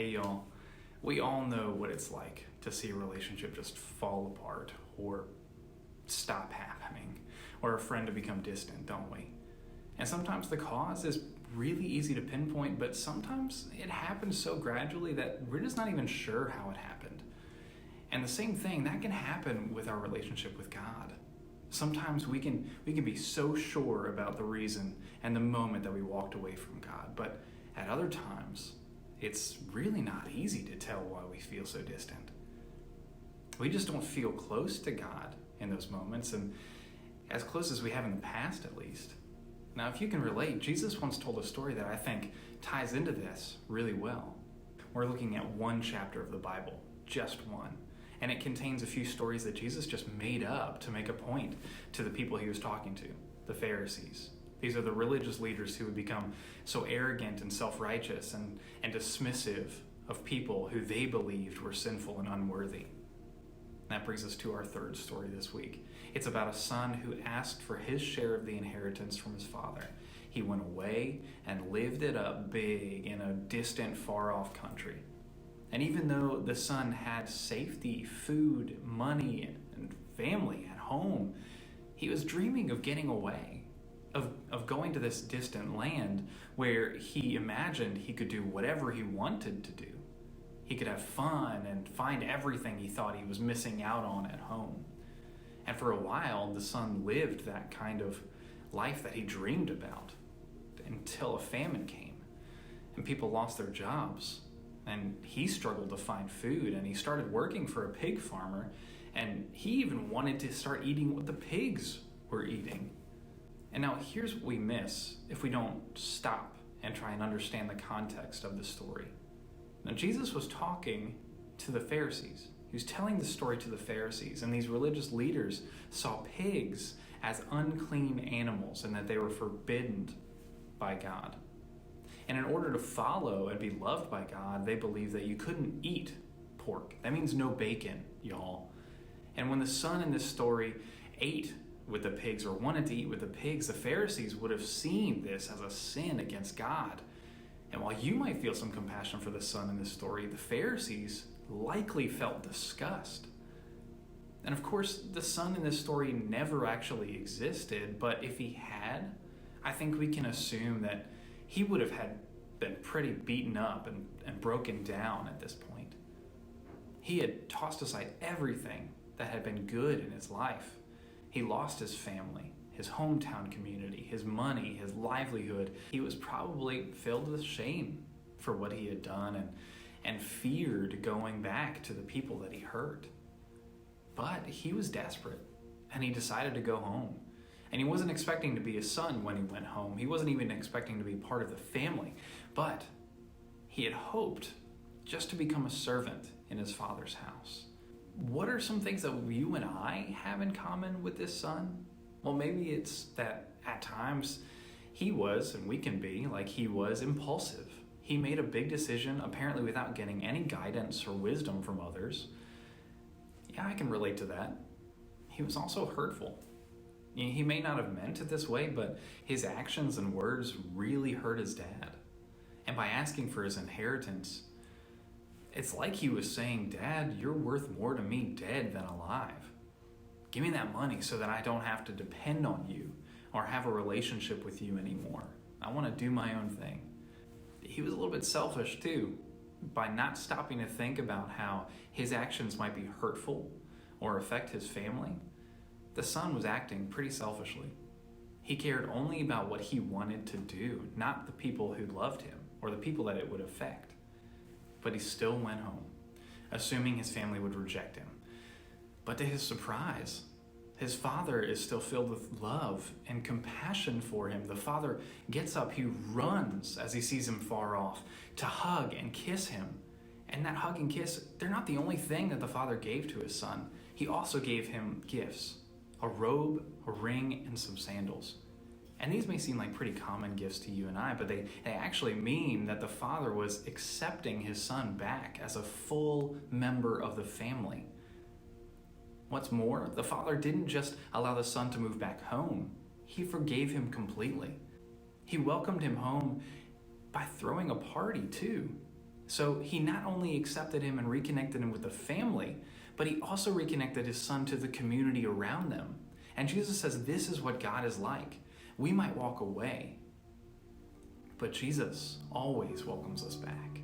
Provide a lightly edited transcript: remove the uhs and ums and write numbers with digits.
Hey y'all, we all know what it's like to see a relationship just fall apart or stop happening, or a friend to become distant, don't we? And sometimes the cause is really easy to pinpoint, but sometimes it happens so gradually that we're just not even sure how it happened. And the same thing, that can happen with our relationship with God. Sometimes we can be so sure about the reason and the moment that we walked away from God, but at other times, it's really not easy to tell why we feel so distant. We just don't feel close to God in those moments, and as close as we have in the past at least. Now, if you can relate, Jesus once told a story that I think ties into this really well. We're looking at one chapter of the Bible, just one, and it contains a few stories that Jesus just made up to make a point to the people he was talking to, the Pharisees. These are the religious leaders who would become so arrogant and self-righteous and dismissive of people who they believed were sinful and unworthy. That brings us to our third story this week. It's about a son who asked for his share of the inheritance from his father. He went away and lived it up big in a distant, far-off country. And even though the son had safety, food, money, and family at home, he was dreaming of getting away. Of going to this distant land where he imagined he could do whatever he wanted to do. He could have fun and find everything he thought he was missing out on at home. And for a while, the son lived that kind of life that he dreamed about until a famine came and people lost their jobs. And he struggled to find food, and he started working for a pig farmer, and he even wanted to start eating what the pigs were eating. And now here's what we miss if we don't stop and try and understand the context of the story. Now Jesus was talking to the Pharisees. He was telling the story to the Pharisees, and these religious leaders saw pigs as unclean animals and that they were forbidden by God. And in order to follow and be loved by God, they believed that you couldn't eat pork. That means no bacon, y'all. And when the son in this story ate with the pigs or wanted to eat with the pigs, the Pharisees would have seen this as a sin against God. And while you might feel some compassion for the son in this story, the Pharisees likely felt disgust. And of course, the son in this story never actually existed, but if he had, I think we can assume that he would have had been pretty beaten up and broken down at this point. He had tossed aside everything that had been good in his life. He lost his family, his hometown community, his money, his livelihood. He was probably filled with shame for what he had done and feared going back to the people that he hurt. But he was desperate, and he decided to go home. And he wasn't expecting to be a son when he went home. He wasn't even expecting to be part of the family. But he had hoped just to become a servant in his father's house. What are some things that you and I have in common with this son? Well, maybe it's that at times he was, and we can be, like he was, impulsive. He made a big decision, apparently without getting any guidance or wisdom from others. Yeah, I can relate to that. He was also hurtful. He may not have meant it this way, but his actions and words really hurt his dad. And by asking for his inheritance, it's like he was saying, "Dad, you're worth more to me dead than alive. Give me that money so that I don't have to depend on you or have a relationship with you anymore. I want to do my own thing." He was a little bit selfish too, by not stopping to think about how his actions might be hurtful or affect his family. The son was acting pretty selfishly. He cared only about what he wanted to do, not the people who loved him or the people that it would affect. But he still went home, assuming his family would reject him. But to his surprise, his father is still filled with love and compassion for him. The father gets up, he runs as he sees him far off to hug and kiss him. And that hug and kiss, they're not the only thing that the father gave to his son. He also gave him gifts, a robe, a ring, and some sandals. And these may seem like pretty common gifts to you and I, but they actually mean that the father was accepting his son back as a full member of the family. What's more, the father didn't just allow the son to move back home. He forgave him completely. He welcomed him home by throwing a party too, So he not only accepted him and reconnected him with the family, but he also reconnected his son to the community around them. And Jesus says this is what God is like. We might walk away, but Jesus always welcomes us back.